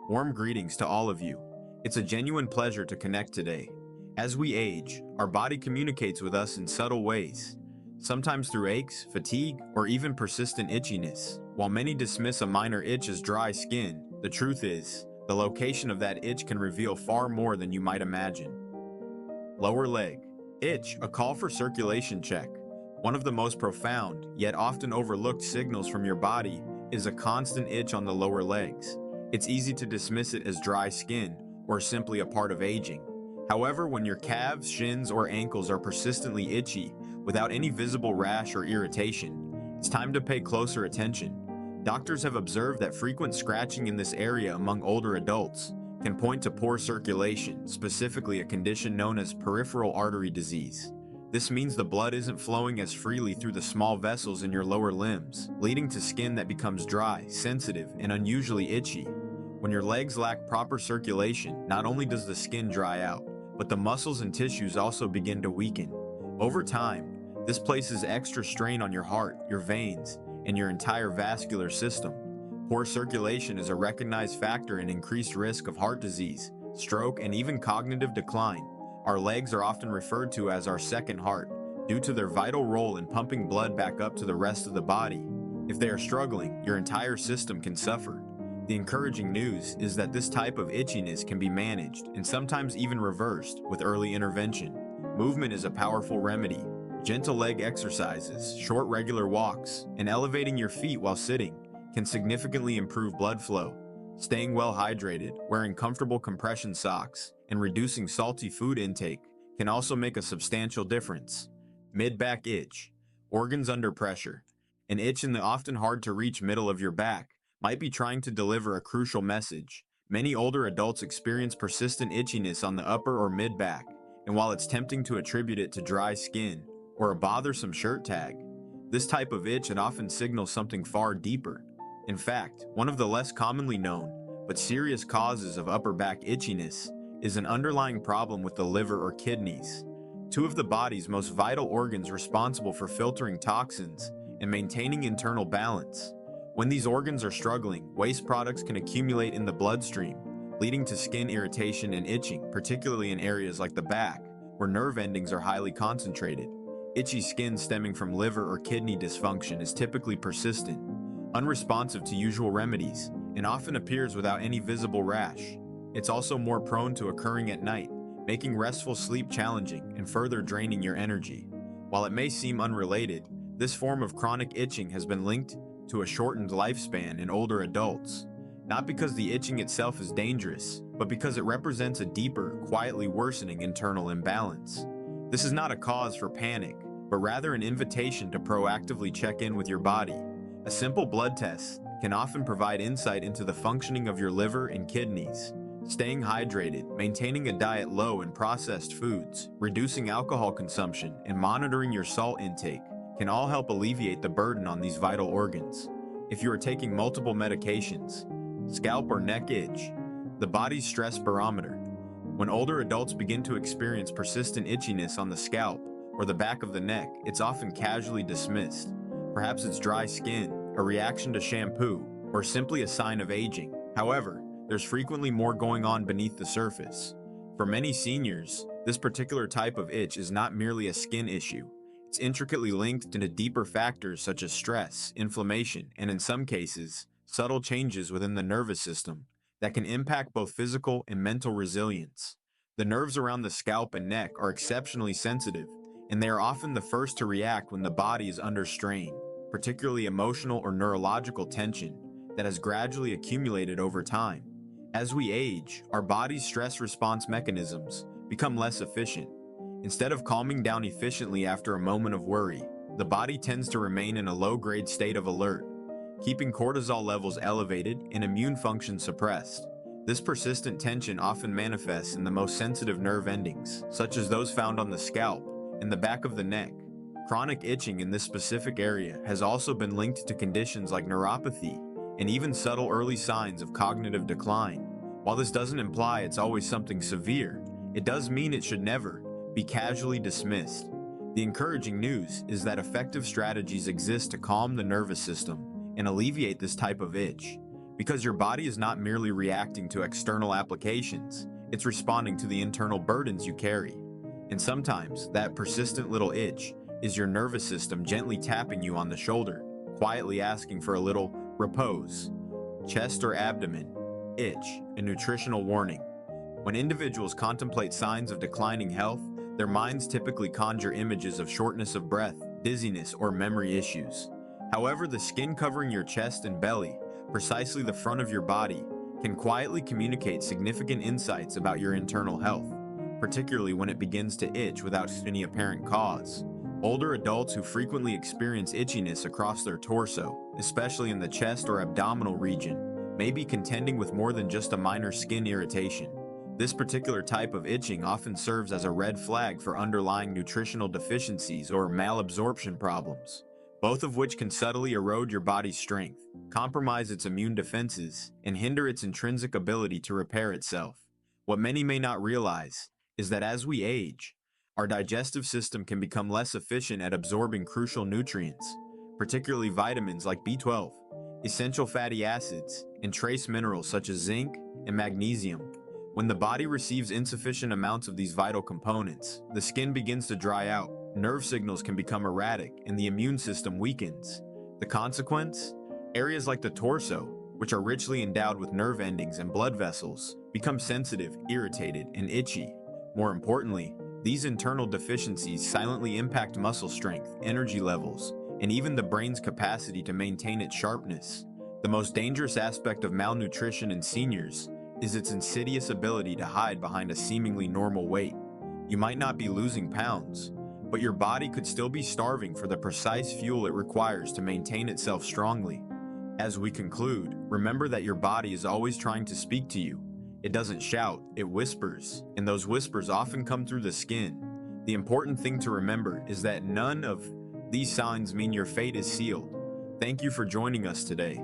Warm greetings to all of you. It's a genuine pleasure to connect today. As we age, our body communicates with us in subtle ways, sometimes through aches, fatigue, or even persistent itchiness. While many dismiss a minor itch as dry skin, the truth is, the location of that itch can reveal far more than you might imagine. Lower leg. Itch, a call for circulation check. One of the most profound, yet often overlooked signals from your body is a constant itch on the lower legs. It's easy to dismiss it as dry skin or simply a part of aging. However, when your calves, shins, or ankles are persistently itchy without any visible rash or irritation, it's time to pay closer attention. Doctors have observed that frequent scratching in this area among older adults can point to poor circulation, specifically a condition known as peripheral artery disease. This means the blood isn't flowing as freely through the small vessels in your lower limbs, leading to skin that becomes dry, sensitive, and unusually itchy. When your legs lack proper circulation, not only does the skin dry out, but the muscles and tissues also begin to weaken. Over time, this places extra strain on your heart, your veins, and your entire vascular system. Poor circulation is a recognized factor in increased risk of heart disease, stroke, and even cognitive decline. Our legs are often referred to as our second heart, due to their vital role in pumping blood back up to the rest of the body. If they are struggling, your entire system can suffer. The encouraging news is that this type of itchiness can be managed and sometimes even reversed with early intervention. Movement is a powerful remedy. Gentle leg exercises, short regular walks, and elevating your feet while sitting can significantly improve blood flow. Staying well hydrated, wearing comfortable compression socks, and reducing salty food intake can also make a substantial difference. Mid-back itch, organs under pressure. An itch in the often hard-to-reach middle of your back might be trying to deliver a crucial message. Many older adults experience persistent itchiness on the upper or mid-back, and while it's tempting to attribute it to dry skin or a bothersome shirt tag, this type of itch often signals something far deeper. In fact, one of the less commonly known, but serious causes of upper back itchiness is an underlying problem with the liver or kidneys, two of the body's most vital organs responsible for filtering toxins and maintaining internal balance. When these organs are struggling, waste products can accumulate in the bloodstream, leading to skin irritation and itching, particularly in areas like the back, where nerve endings are highly concentrated. Itchy skin stemming from liver or kidney dysfunction is typically persistent, unresponsive to usual remedies, and often appears without any visible rash. It's also more prone to occurring at night, making restful sleep challenging and further draining your energy. While it may seem unrelated, this form of chronic itching has been linked to a shortened lifespan in older adults, not because the itching itself is dangerous, but because it represents a deeper, quietly worsening internal imbalance. This is not a cause for panic, but rather an invitation to proactively check in with your body. A simple blood test can often provide insight into the functioning of your liver and kidneys. Staying hydrated, maintaining a diet low in processed foods, reducing alcohol consumption, and monitoring your salt intake can all help alleviate the burden on these vital organs. If you are taking multiple medications, scalp or neck itch, the body's stress barometer. When older adults begin to experience persistent itchiness on the scalp or the back of the neck, it's often casually dismissed. Perhaps it's dry skin, a reaction to shampoo, or simply a sign of aging. However, there's frequently more going on beneath the surface. For many seniors, this particular type of itch is not merely a skin issue. It's intricately linked to deeper factors such as stress, inflammation, and in some cases, subtle changes within the nervous system that can impact both physical and mental resilience. The nerves around the scalp and neck are exceptionally sensitive, and they are often the first to react when the body is under strain, particularly emotional or neurological tension that has gradually accumulated over time. As we age, our body's stress response mechanisms become less efficient. Instead of calming down efficiently after a moment of worry, the body tends to remain in a low-grade state of alert, keeping cortisol levels elevated and immune function suppressed. This persistent tension often manifests in the most sensitive nerve endings, such as those found on the scalp and the back of the neck. Chronic itching in this specific area has also been linked to conditions like neuropathy and even subtle early signs of cognitive decline. While this doesn't imply it's always something severe, it does mean it should never be casually dismissed. The encouraging news is that effective strategies exist to calm the nervous system and alleviate this type of itch. Because your body is not merely reacting to external applications, it's responding to the internal burdens you carry. And sometimes, that persistent little itch is your nervous system gently tapping you on the shoulder, quietly asking for a little repose. Chest or abdomen, itch, a nutritional warning. When individuals contemplate signs of declining health, their minds typically conjure images of shortness of breath, dizziness, or memory issues. However, the skin covering your chest and belly, precisely the front of your body, can quietly communicate significant insights about your internal health, particularly when it begins to itch without any apparent cause. Older adults who frequently experience itchiness across their torso, especially in the chest or abdominal region, may be contending with more than just a minor skin irritation. This particular type of itching often serves as a red flag for underlying nutritional deficiencies or malabsorption problems, both of which can subtly erode your body's strength, compromise its immune defenses, and hinder its intrinsic ability to repair itself. What many may not realize is that as we age, our digestive system can become less efficient at absorbing crucial nutrients, particularly vitamins like B12, essential fatty acids, and trace minerals such as zinc and magnesium. When the body receives insufficient amounts of these vital components, the skin begins to dry out, nerve signals can become erratic, and the immune system weakens. The consequence? Areas like the torso, which are richly endowed with nerve endings and blood vessels, become sensitive, irritated, and itchy. More importantly, these internal deficiencies silently impact muscle strength, energy levels, and even the brain's capacity to maintain its sharpness. The most dangerous aspect of malnutrition in seniors is its insidious ability to hide behind a seemingly normal weight. You might not be losing pounds, but your body could still be starving for the precise fuel it requires to maintain itself strongly. As we conclude, remember that your body is always trying to speak to you. It doesn't shout, it whispers, and those whispers often come through the skin. The important thing to remember is that none of these signs mean your fate is sealed. Thank you for joining us today.